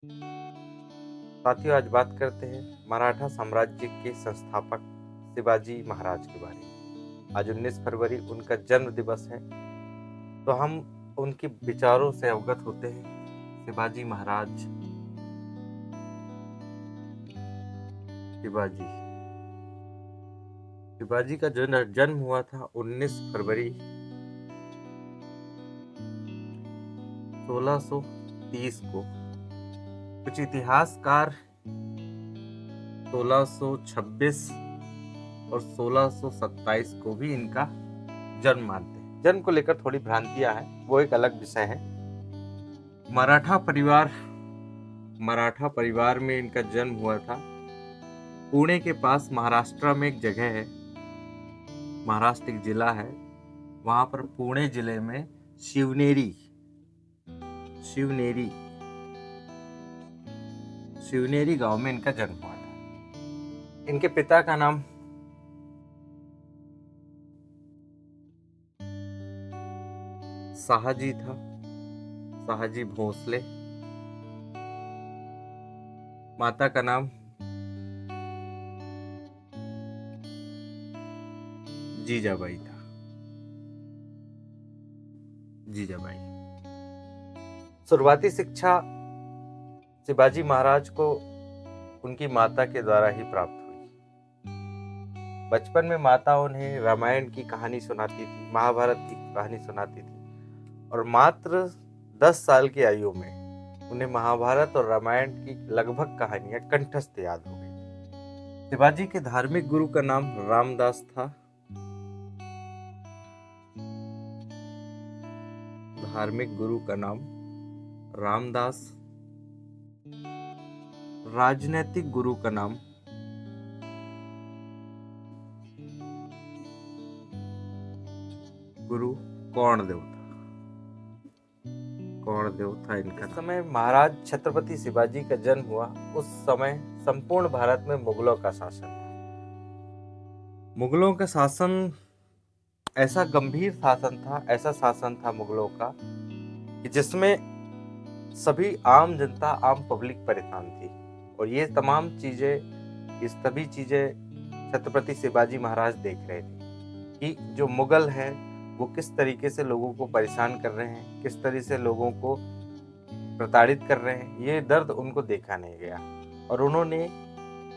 साथियों, आज बात करते हैं मराठा साम्राज्य के संस्थापक शिवाजी महाराज के बारे में। आज 19 फरवरी उनका जन्म दिवस है, तो हम उनके विचारों से अवगत होते हैं। शिवाजी महाराज, शिवाजी का जन्म हुआ था 19 फरवरी 1630 को। कुछ इतिहासकार 1626 और 1627 को भी इनका जन्म मानते हैं। जन्म को लेकर थोड़ी भ्रांतियां हैं, वो एक अलग विषय है। मराठा परिवार में इनका जन्म हुआ था। पुणे के पास महाराष्ट्र में एक जगह है, महाराष्ट्र एक जिला है, वहां पर पुणे जिले में शिवनेरी गांव में इनका जन्म हुआ था। इनके पिता का नाम शाहजी था, शाहजी भोसले। माता का नाम जीजाबाई था, जीजाबाई। शुरुआती शिक्षा शिवाजी महाराज को उनकी माता के द्वारा ही प्राप्त हुई। बचपन में माता उन्हें रामायण की कहानी सुनाती थी, महाभारत की कहानी सुनाती थी, और मात्र 10 साल की आयु में उन्हें महाभारत और रामायण की लगभग कहानियां कंठस्थ याद हो गई। शिवाजी के धार्मिक गुरु का नाम रामदास था। धार्मिक गुरु का नाम रामदास, राजनैतिक गुरु का नाम गुरु कर्णदेव था इनका। इस समय महाराज छत्रपति शिवाजी का जन्म हुआ, उस समय संपूर्ण भारत में मुगलों का शासन था। मुगलों का शासन ऐसा गंभीर शासन था, ऐसा शासन था मुगलों का कि जिसमें सभी आम जनता, आम पब्लिक परेशान थी। और ये सभी चीजें छत्रपति शिवाजी महाराज देख रहे थे कि जो मुगल है वो किस तरीके से लोगों को परेशान कर रहे हैं, किस तरह से लोगों को प्रताड़ित कर रहे हैं। ये दर्द उनको देखा नहीं गया, और उन्होंने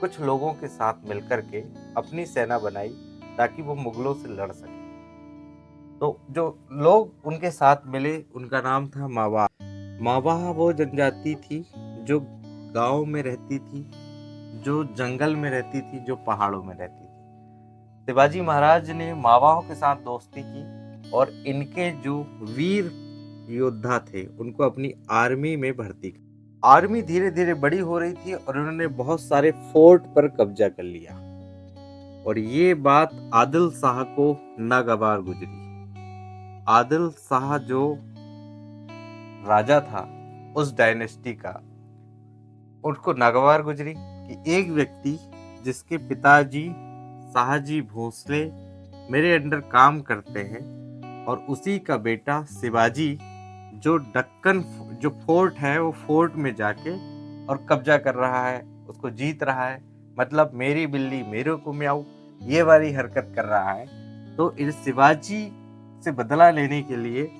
कुछ लोगों के साथ मिलकर के अपनी सेना बनाई ताकि वो मुगलों से लड़ सके। तो जो लोग उनके साथ मिले, उनका नाम था मावा। वो जनजाति थी जो गांव में रहती थी, जो जंगल में रहती थी, जो पहाड़ों में रहती थी। शिवाजी महाराज ने मावाओं के साथ दोस्ती की और इनके जो वीर योद्धा थे उनको अपनी आर्मी में भर्ती किया। आर्मी धीरे धीरे बड़ी हो रही थी और उन्होंने बहुत सारे फोर्ट पर कब्जा कर लिया, और ये बात आदिल शाह को नागवार गुजरी। आदिल शाह जो राजा था उस डायनेस्टी का, उनको नागवार गुजरी कि एक व्यक्ति जिसके पिताजी शाहजी भोसले मेरे अंडर काम करते हैं, और उसी का बेटा शिवाजी जो दक्कन जो फोर्ट है वो फोर्ट में जाके और कब्जा कर रहा है, उसको जीत रहा है, मतलब मेरी बिल्ली मेरे को म्याऊं, ये वाली हरकत कर रहा है। तो इस शिवाजी से बदला लेने के लिए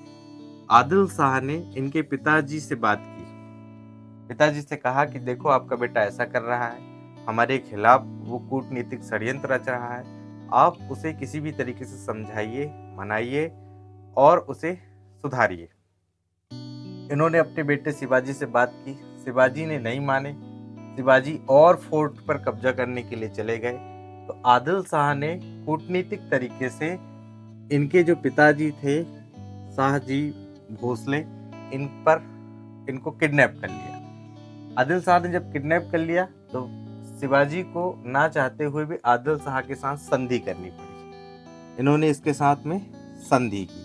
आदिल शाह ने इनके पिताजी से बात की। पिताजी से कहा कि देखो, आपका बेटा ऐसा कर रहा है, हमारे खिलाफ वो कूटनीतिक षड्यंत्र रच रहा है, आप उसे किसी भी तरीके से समझाइए, मनाइए और उसे सुधारिए। इन्होंने अपने बेटे शिवाजी से बात की, शिवाजी ने नहीं माने। शिवाजी और फोर्ट पर कब्जा करने के लिए चले गए। तो आदिल शाह ने कूटनीतिक तरीके से इनके जो पिताजी थे शाहजी भोसले, इनको किडनैप कर लिया। आदिल शाह ने जब किडनैप कर लिया तो शिवाजी को ना चाहते हुए भी आदिल शाह के साथ संधि करनी पड़ी। इन्होंने इसके साथ में संधि की।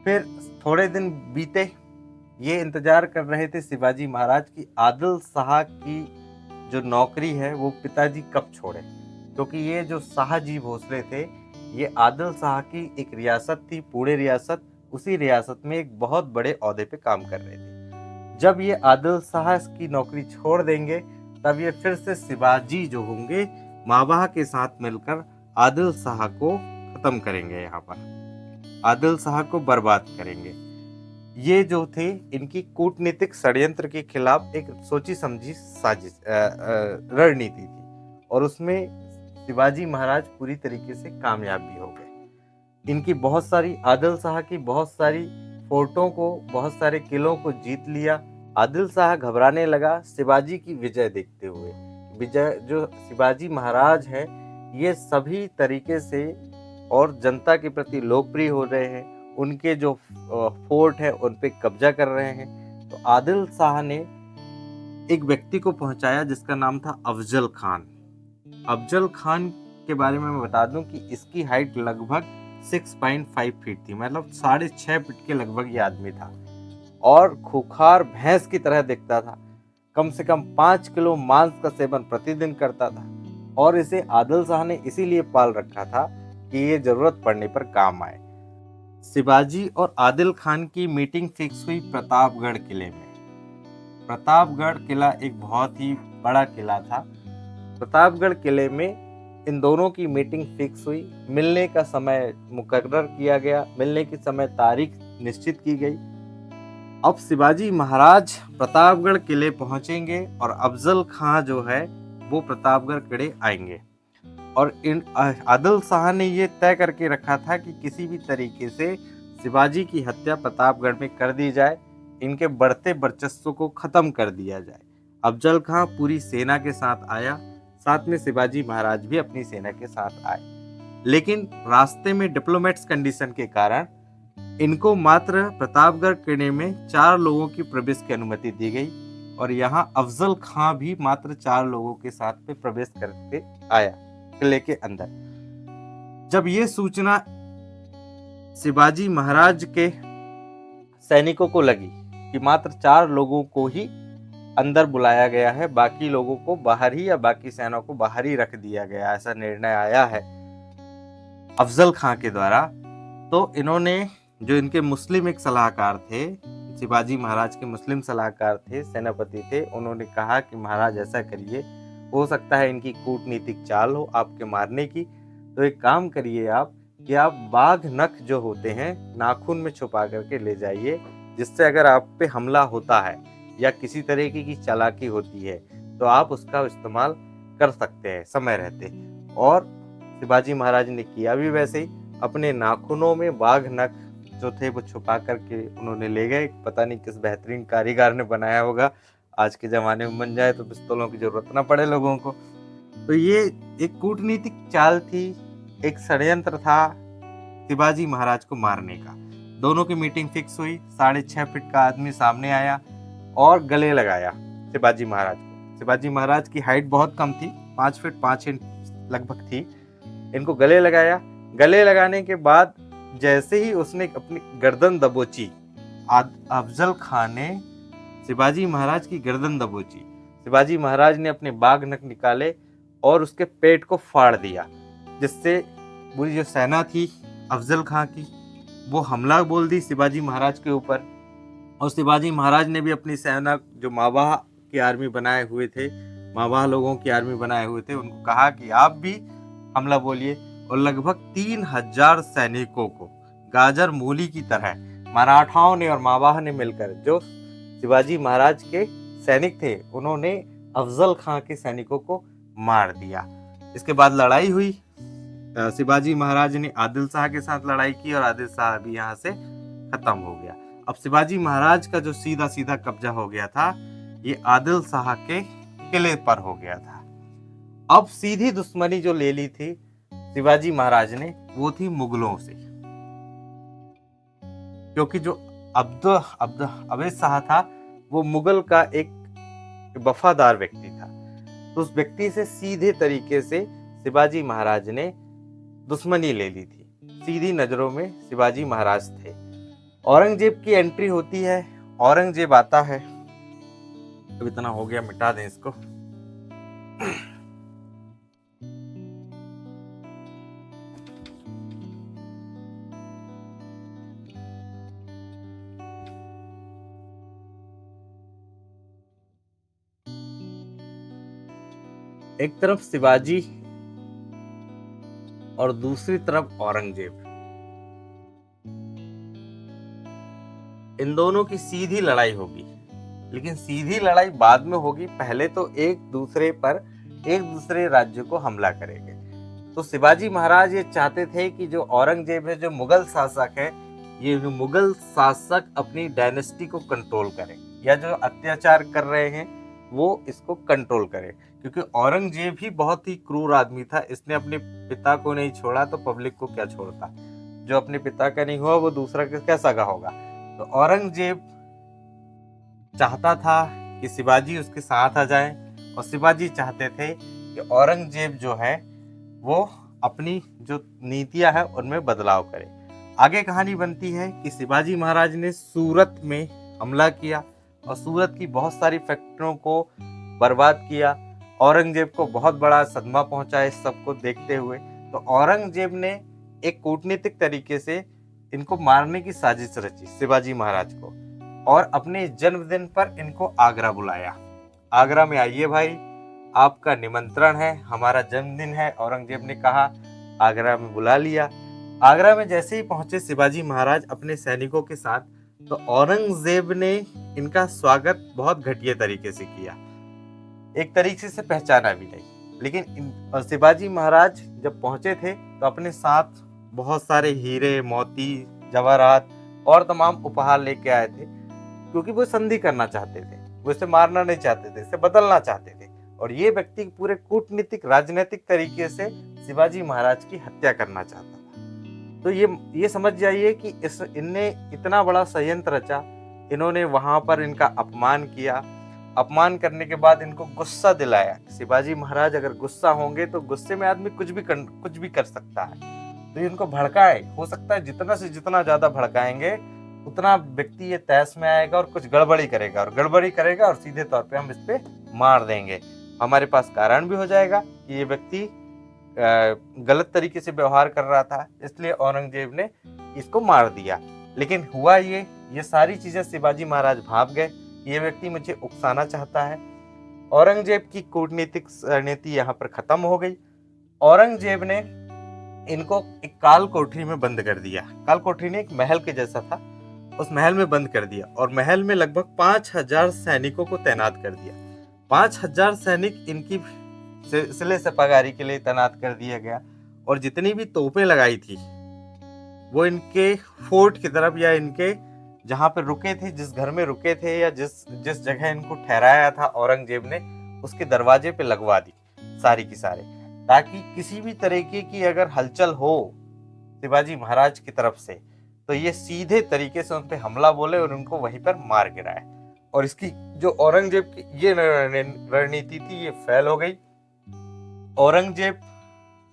फिर थोड़े दिन बीते, ये इंतजार कर रहे थे शिवाजी महाराज की आदिल शाह की जो नौकरी है वो पिताजी कब छोड़े, क्योंकि ये जो शाहजी भोसले थे ये आदिल शाह की एक रियासत थी, पुणे रियासत, उसी रियासत में एक बहुत बड़े ओहदे पे काम कर रहे थे। जब ये आदिल शाह की नौकरी छोड़ देंगे तब ये फिर से शिवाजी जो होंगे मावाह के साथ मिलकर आदिल शाह को खत्म करेंगे, यहाँ पर आदिल शाह को बर्बाद करेंगे। ये जो थे इनकी कूटनीतिक षड्यंत्र के खिलाफ एक सोची समझी साजिश रणनीति थी और उसमें शिवाजी महाराज पूरी तरीके से कामयाब भी हो गए। इनकी बहुत सारी आदिल शाह की बहुत सारी फोर्टों को, बहुत सारे किलों को जीत लिया। आदिल शाह घबराने लगा शिवाजी की विजय देखते हुए। विजय जो शिवाजी महाराज हैं ये सभी तरीके से और जनता के प्रति लोकप्रिय हो रहे हैं, उनके जो फोर्ट है उन पे कब्जा कर रहे हैं। तो आदिल शाह ने एक व्यक्ति को पहुंचाया जिसका नाम था अफजल खान। अफजल खान के बारे में मैं बता दूं कि इसकी हाइट लगभग 6.5 फीट थी, मतलब 6.5 फीट के लगभग ये आदमी था और खूंखार भैंस की तरह दिखता था। कम से कम 5 किलो मांस का सेवन प्रतिदिन करता था और इसे आदिल शाह ने इसीलिए पाल रखा था कि ये जरूरत पड़ने पर काम आए। शिवाजी और आदिल खान की मीटिंग फिक्स हुई प्रतापगढ़ किले में। प्रतापगढ़ किला एक बहुत ही बड़ा किला था। प्रतापगढ़ किले में इन दोनों की मीटिंग फिक्स हुई, मिलने का समय मुकर्रर किया गया, मिलने की समय तारीख निश्चित की गई। अब शिवाजी महाराज प्रतापगढ़ किले पहुंचेंगे और अफजल खां जो है वो प्रतापगढ़ किले आएंगे और इन आदिल शाह ने ये तय करके रखा था कि किसी भी तरीके से शिवाजी की हत्या प्रतापगढ़ में कर दी जाए, इनके बढ़ते वर्चस्व को खत्म कर दिया जाए। अफजल खां पूरी सेना के साथ आया, साथ में शिवाजी महाराज भी अपनी सेना के साथ आए, लेकिन रास्ते में डिप्लोमेट्स कंडीशन के कारण इनको मात्र प्रतापगढ़ किले में 4 लोगों की प्रवेश की अनुमति दी गई और यहाँ अफजल खां भी मात्र 4 लोगों के साथ में प्रवेश करके आया किले के अंदर। जब ये सूचना शिवाजी महाराज के सैनिकों को लगी कि मात्र 4 लोगों को ही अंदर बुलाया गया है, बाकी लोगों को बाहर ही या बाकी सेना को बाहर ही रख दिया गया, ऐसा निर्णय आया है अफजल खां के द्वारा, तो इन्होंने जो इनके मुस्लिम एक सलाहकार थे, शिवाजी महाराज के मुस्लिम सलाहकार थे, सेनापति थे, उन्होंने कहा कि महाराज ऐसा करिए, हो सकता है इनकी कूटनीतिक चाल हो आपके मारने की, तो एक काम करिए आप कि आप बाघ नख जो होते हैं नाखून में छुपा करके ले जाइए, जिससे अगर आप पे हमला होता है या किसी तरीके की चालाकी होती है तो आप उसका इस्तेमाल कर सकते हैं समय रहते। और शिवाजी महाराज ने किया भी वैसे ही, अपने नाखूनों में बाघ नख जो थे वो छुपा करके उन्होंने ले गए। पता नहीं किस बेहतरीन कारीगर ने बनाया होगा, आज के ज़माने में बन जाए तो पिस्तौलों की जरूरत ना पड़े लोगों को। तो ये एक कूटनीतिक चाल थी, एक षड्यंत्र था शिवाजी महाराज को मारने का। दोनों की मीटिंग फिक्स हुई, 6.5 फीट का आदमी सामने आया और गले लगाया शिवाजी महाराज को। शिवाजी महाराज की हाइट बहुत कम थी, 5 फीट 5 इंच लगभग थी। इनको गले लगाया, गले लगाने के बाद जैसे ही उसने अपनी गर्दन दबोची, अफजल खान ने शिवाजी महाराज की गर्दन दबोची, शिवाजी महाराज ने अपने बाघ नख निकाले और उसके पेट को फाड़ दिया, जिससे पूरी जो सेना थी अफजल खां की वो हमला बोल दी शिवाजी महाराज के ऊपर। और शिवाजी महाराज ने भी अपनी सेना जो मावाह की आर्मी बनाए हुए थे, मावाह लोगों की आर्मी बनाए हुए थे, उनको कहा कि आप भी हमला बोलिए। और लगभग 3000 सैनिकों को गाजर मूली की तरह मराठाओं ने और मावाह ने मिलकर, जो शिवाजी महाराज के सैनिक थे, उन्होंने अफजल खां के सैनिकों को मार दिया। इसके बाद लड़ाई हुई, शिवाजी महाराज ने आदिल शाह के साथ लड़ाई की और आदिल शाह भी यहाँ से खत्म हो गया। अब शिवाजी महाराज का जो सीधा सीधा कब्जा हो गया था, ये आदिल शाह के किले पर हो गया था। अब सीधी दुश्मनी जो ले ली थी शिवाजी महाराज ने, वो थी मुगलों से, क्योंकि जो अवध शाह था वो मुगल का एक वफादार व्यक्ति था। तो उस व्यक्ति से सीधे तरीके से शिवाजी महाराज ने दुश्मनी ले ली थी। सीधी नजरों में शिवाजी महाराज थे। औरंगजेब की एंट्री होती है, औरंगजेब आता है। अब इतना हो गया, मिटा दें इसको। एक तरफ शिवाजी और दूसरी तरफ औरंगजेब, इन दोनों की सीधी लड़ाई होगी। लेकिन सीधी लड़ाई बाद में होगी, पहले तो एक दूसरे राज्य को हमला करेंगे। तो शिवाजी महाराज ये चाहते थे कि जो औरंगजेब है, जो मुगल शासक है, ये जो मुगल शासक अपनी डायनेस्टी को कंट्रोल करे, या जो अत्याचार कर रहे हैं वो इसको कंट्रोल करे। क्योंकि औरंगजेब ही बहुत ही क्रूर आदमी था, इसने अपने पिता को नहीं छोड़ा तो पब्लिक को क्या छोड़ता। जो अपने पिता का नहीं हुआ वो दूसरा का सगा होगा। तो औरंगजेब चाहता था कि शिवाजी उसके साथ आ जाए, और शिवाजी चाहते थे कि औरंगजेब जो है वो अपनी जो नीतियां है उनमें बदलाव करे। आगे कहानी बनती है कि शिवाजी महाराज ने सूरत में हमला किया और सूरत की बहुत सारी फैक्ट्रियों को बर्बाद किया। औरंगजेब को बहुत बड़ा सदमा पहुंचा इस सबको देखते हुए। तो औरंगजेब ने एक कूटनीतिक तरीके से इनको मारने की साजिश रची, शिवाजी महाराज को, और अपने जन्मदिन पर इनको आगरा बुलाया। आगरा में आइए भाई, आपका निमंत्रण है, हमारा जन्मदिन है। औरंगजेब ने कहा, आगरा में बुला लिया। आगरा में जैसे ही पहुंचे शिवाजी महाराज अपने सैनिकों के साथ, तो औरंगजेब ने इनका स्वागत बहुत घटिया तरीके से किया, एक तरीके से पहचाना भी नहीं। लेकिन शिवाजी महाराज जब पहुंचे थे तो अपने साथ बहुत सारे हीरे, मोती, जवाहरात और तमाम उपहार लेके आए थे, क्योंकि वो संधि करना चाहते थे, वो इसे मारना नहीं चाहते थे, इसे बदलना चाहते थे। और ये व्यक्ति पूरे कूटनीतिक राजनीतिक तरीके से शिवाजी महाराज की हत्या करना चाहता था। तो ये समझ जाइए कि इनने इतना बड़ा षड्यंत्र रचा। इन्होंने वहां पर इनका अपमान किया। अपमान करने के बाद इनको गुस्सा दिलाया। शिवाजी महाराज अगर गुस्सा होंगे तो गुस्से में आदमी कुछ भी कर सकता है। तो इनको भड़काए, हो सकता है जितना से जितना ज्यादा भड़काएंगे उतना व्यक्ति ये तैश में आएगा और कुछ गड़बड़ी करेगा और सीधे तौर पे हम इस पे मार देंगे। हमारे पास कारण भी हो जाएगा कि ये व्यक्ति गलत तरीके से व्यवहार कर रहा था, इसलिए औरंगजेब ने इसको मार दिया। लेकिन हुआ ये सारी चीजें शिवाजी महाराज भाप गए, ये व्यक्ति मुझे उकसाना चाहता है। औरंगजेब की कूटनीतिक रणनीति यहाँ पर खत्म हो गई। औरंगजेब ने इनको एक काल कोठरी में बंद कर दिया। काल कोठरी ने एक महल के जैसा था, उस महल में बंद कर दिया और महल में लगभग 5000 सैनिकों को तैनात कर दिया। 5000 सैनिक इनकी सिले सपागारी के लिए तैनात कर दिया गया, और जितनी भी तोपें लगाई थी वो इनके फोर्ट की तरफ, या इनके जहां पर रुके थे, जिस घर में रुके थे, या जिस जगह इनको ठहराया था औरंगजेब ने, उसके दरवाजे पे लगवा दी सारी की सारे, ताकि किसी भी तरीके की अगर हलचल हो शिवाजी महाराज की तरफ से तो ये सीधे तरीके से उन पे हमला बोले और उनको वहीं पर मार गिराए। और इसकी जो औरंगजेब की ये रणनीति थी ये फेल हो गई। औरंगजेब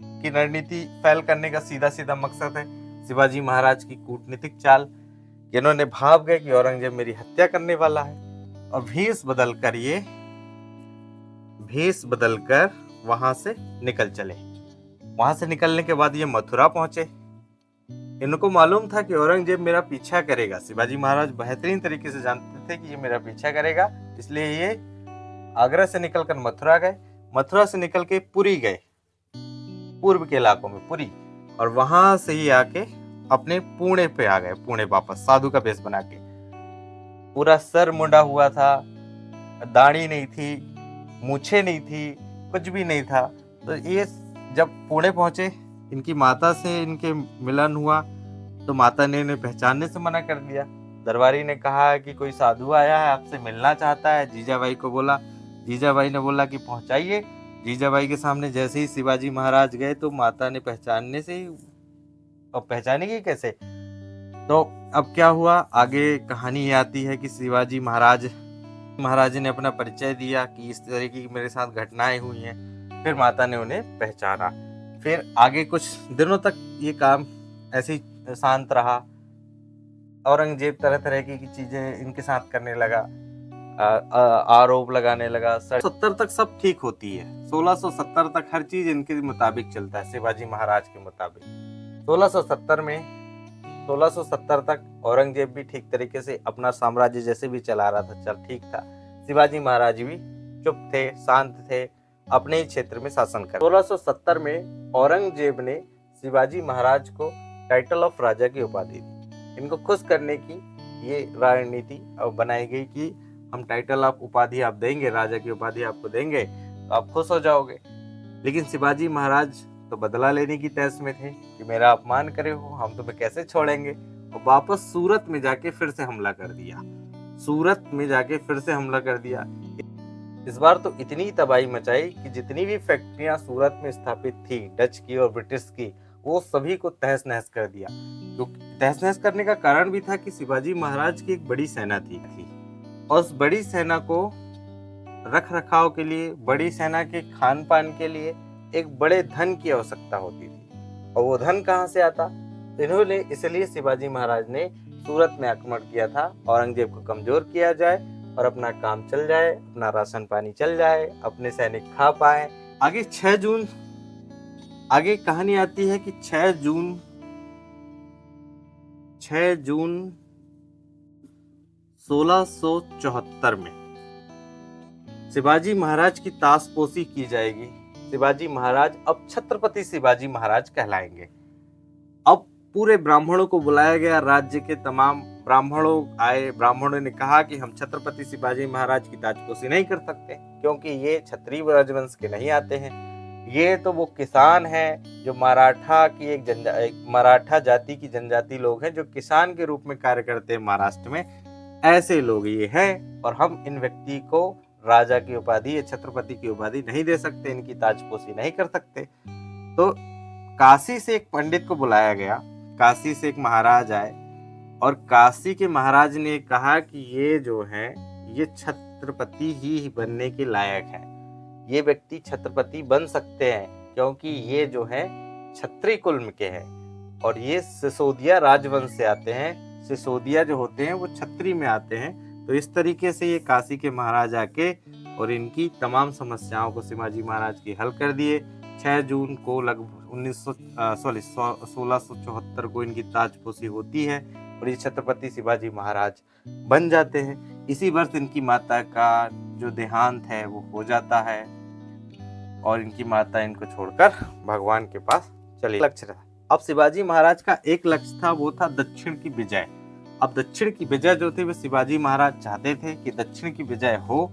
की रणनीति फेल करने का सीधा सीधा मकसद है शिवाजी महाराज की कूटनीतिक चाल। इन्होंने भाव गए कि औरंगजेब मेरी हत्या करने वाला है, और भेष बदलकर वहां से निकल चले। वहां से निकलने के बाद ये मथुरा पहुंचे। इनको मालूम था कि औरंगजेब मेरा पीछा करेगा। शिवाजी महाराज बेहतरीन तरीके से जानते थे कि ये मेरा पीछा करेगा, इसलिए ये आगरा से निकलकर मथुरा गए। मथुरा से निकल के पुरी गए, पूर्व के इलाकों में पुरी, और वहां से ही आके अपने पुणे पे आ गए। पुणे वापस साधु का वेश बना के, पूरा सर मुंडा हुआ था, दाढ़ी नहीं थी, मूछें नहीं थी, कुछ भी नहीं था। तो ये जब पुणे पहुंचे, इनकी माता से इनके मिलन हुआ, तो माता ने इन्हें पहचानने से मना कर दिया। दरबारी ने कहा कि कोई साधु आया है, आपसे मिलना चाहता है। जीजाबाई को बोला, जीजाबाई ने बोला कि पहुंचाइए। जीजाबाई के सामने जैसे ही शिवाजी महाराज गए तो माता ने पहचानने से ही, अब पहचानेगी कैसे। तो अब क्या हुआ, आगे कहानी आती है कि शिवाजी महाराज ने अपना परिचय दिया कि इस तरीके की मेरे साथ घटनाएं हुई हैं। फिर माता ने उन्हें पहचाना। फिर आगे कुछ दिनों तक ये काम ऐसे ही शांत रहा। औरंगजेब तरह तरह की चीजें इनके साथ करने लगा, आरोप लगाने लगा। 70 तक सब ठीक होती है। 1670 तक हर चीज इनके मुताबिक चलता है, शिवाजी महाराज के मुताबिक। 1670 तक औरंगजेब भी ठीक तरीके से अपना साम्राज्य जैसे भी चला रहा था, चल ठीक था। शिवाजी महाराज भी चुप थे, शांत थे, अपने ही क्षेत्र में शासन कर। 1670 में औरंगजेब ने शिवाजी महाराज को टाइटल ऑफ राजा की उपाधि दी। इनको खुश करने की ये रणनीति अब बनाई गई कि हम टाइटल ऑफ उपाधि आप देंगे, राजा की उपाधि आपको देंगे तो आप खुश हो जाओगे। लेकिन शिवाजी महाराज तो बदला लेने की तैश में थे कि मेरा अपमान करे हो, हम तुम्हें कैसे छोड़ेंगे। और वापस सूरत में जाके फिर से हमला कर दिया। इस बार तो इतनी तबाही मचाई कि जितनी भी फैक्ट्रियां सूरत में स्थापित थी डच की और ब्रिटिश की, वो सभी को तहस नहस कर दिया। क्योंकि तहस नहस करने का कारण भी था कि शिवाजी महाराज की एक बड़ी सेना थी और उस बड़ी सेना को रख रखाव के लिए, बड़ी सेना के खान पान के लिए एक बड़े धन की आवश्यकता होती थी। और वो धन कहाँ से आता? इन्होंने इसलिए शिवाजी महाराज ने सूरत में आक्रमण किया था, औरंगजेब को कमजोर किया जाए और अपना काम चल जाए, अपना राशन पानी चल जाए, अपने सैनिक खा पाए। आगे कहानी आती है कि 6 जून 1674 में शिवाजी महाराज की ताजपोशी की जाएगी। शिवाजी महाराज अब छत्रपति शिवाजी महाराज कहलाएंगे। अब पूरे ब्राह्मणों को बुलाया गया, राज्य के तमाम ब्राह्मणों आए। ब्राह्मणों ने कहा कि हम छत्रपति शिवाजी महाराज की ताजपोशी नहीं कर सकते क्योंकि ये क्षत्रिय राजवंश के नहीं आते हैं। ये तो वो किसान हैं जो मराठा जाति की जनजाति लोग हैं जो किसान के रूप में कार्य करते हैं महाराष्ट्र में। ऐसे लोग ये हैं और हम इन व्यक्ति को राजा की उपाधि या छत्रपति की उपाधि नहीं दे सकते, इनकी ताजपोशी नहीं कर सकते। तो काशी से एक पंडित को बुलाया गया, काशी से एक महाराज आए और काशी के महाराज ने कहा कि ये जो है ये छत्रपति ही बनने के लायक है, ये व्यक्ति छत्रपति बन सकते हैं क्योंकि ये जो है क्षत्रिय कुल के हैं और ये सिसोदिया राजवंश से आते हैं। सिसोदिया जो होते हैं वो क्षत्रिय में आते हैं। तो इस तरीके से ये काशी के महाराज आके और इनकी तमाम समस्याओं को शिवाजी महाराज की हल कर दिए। 6 जून को लगभग 1674 को इनकी ताजपोशी होती है और ये छत्रपति शिवाजी महाराज बन जाते हैं। इसी वर्ष इनकी माता का जो देहांत है वो हो जाता है और इनकी माता इनको छोड़कर भगवान के पास चली। लक्ष्य था अब शिवाजी महाराज का एक लक्ष्य था, वो था दक्षिण की विजय। अब दक्षिण की विजय जो थी वो शिवाजी महाराज चाहते थे कि दक्षिण की विजय हो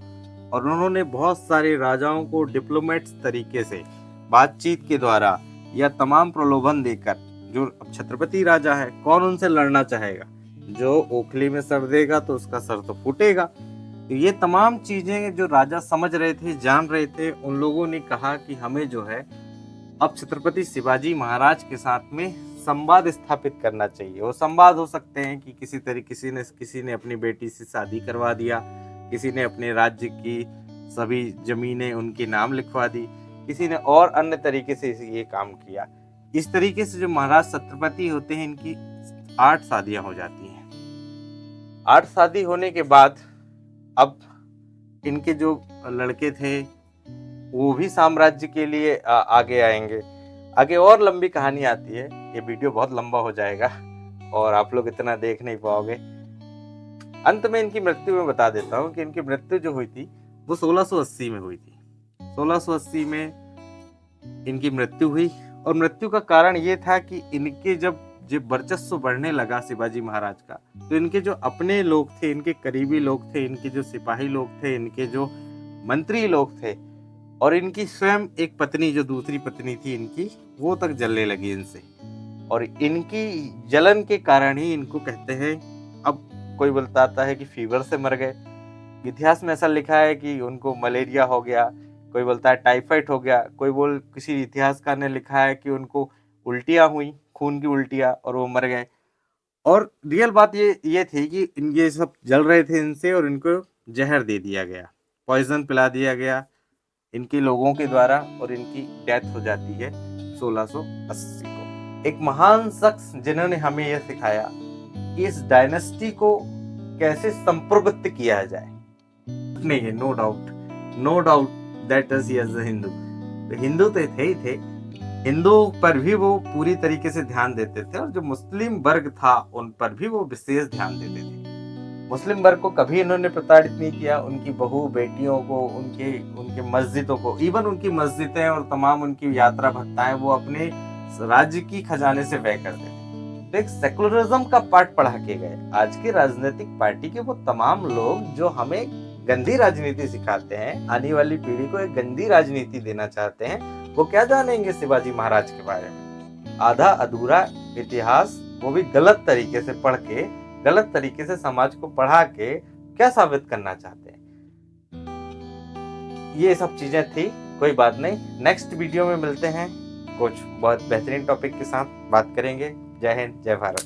और उन्होंने बहुत सारे राजाओं को डिप्लोमेट्स तरीके से बातचीत के द्वारा या तमाम प्रलोभन देकर, जो छत्रपति राजा है कौन उनसे लड़ना चाहेगा, जो ओखली में सर देगा तो उसका सर तो फूटेगा। तो ये तमाम चीजें जो राजा समझ रहे थे, जान रहे थे, उन लोगों ने कहा कि हमें जो है अब छत्रपति शिवाजी महाराज के साथ में संवाद स्थापित करना चाहिए। वो संवाद हो सकते हैं कि किसी ने अपनी बेटी से शादी करवा दिया, किसी ने अपने राज्य की सभी जमीनें उनके नाम लिखवा दी, किसी ने और अन्य तरीके से ये काम किया। इस तरीके से जो महाराज छत्रपति होते हैं इनकी 8 शादियां हो जाती हैं। 8 शादी होने के बाद अब इनके जो लड़के थे वो भी साम्राज्य के लिए आगे आएंगे। आगे और लंबी कहानी आती है, ये वीडियो बहुत लंबा हो जाएगा और आप लोग इतना देख नहीं पाओगे। अंत में इनकी मृत्यु में बता देता हूँ कि इनकी मृत्यु जो हुई थी वो 1680 में हुई थी। 1680 में इनकी मृत्यु हुई और मृत्यु का कारण ये था कि इनके जब वर्चस्व बढ़ने लगा शिवाजी महाराज का, तो इनके जो अपने लोग थे, इनके करीबी लोग थे, इनके जो सिपाही लोग थे, इनके जो मंत्री लोग थे और इनकी स्वयं एक पत्नी जो दूसरी पत्नी थी इनकी, वो तक जलने लगी इनसे। और इनकी जलन के कारण ही इनको कहते हैं, अब कोई बताता है कि फीवर से मर गए, इतिहास में ऐसा लिखा है कि उनको मलेरिया हो गया, कोई बोलता है टाइफाइड हो गया, किसी इतिहासकार ने लिखा है कि उनको उल्टियां हुई, खून की उल्टियां, और वो मर गए। और रियल बात ये थी कि ये सब जल रहे थे इनसे और इनको जहर दे दिया गया, पॉइजन पिला दिया गया इनके लोगों के द्वारा और इनकी डेथ हो जाती है 1680 को। एक महान शख्स जिन्होंने हमें यह सिखाया कि इस डायनेस्टी को कैसे संप्रभुत्व किया जाए, नहीं है, no doubt that is as a Hindu. तो हिंदू तो थे ही थे, हिंदू पर भी वो पूरी तरीके से ध्यान देते थे और जो मुस्लिम वर्ग था उन पर भी वो विशेष ध्यान देते थे। मुस्लिम वर्ग को कभी इन्होंने प्रताड़ित नहीं किया। उनकी बहू बेटियों को, उनके मस्जिदों को, इवन उनकी मस्जिदें और तमाम उनकी यात्रा भत्ताएं वो अपने राज्य की खजाने से व्यय करते थे। तो एक सेकुलरिज्म का पाठ पढ़ा के गए। आज के राजनीतिक पार्टी के वो तमाम लोग जो हमें गंदी राजनीति सिखाते हैं, आने वाली पीढ़ी को एक गंदी राजनीति देना चाहते हैं, वो क्या जानेंगे शिवाजी महाराज के बारे में? आधा अधूरा इतिहास, वो भी गलत तरीके से पढ़ के, गलत तरीके से समाज को पढ़ा के क्या साबित करना चाहते हैं? ये सब चीजें थी, कोई बात नहीं। नेक्स्ट वीडियो में मिलते हैं, कुछ बहुत बेहतरीन टॉपिक के साथ बात करेंगे। जय हिंद, जय भारत।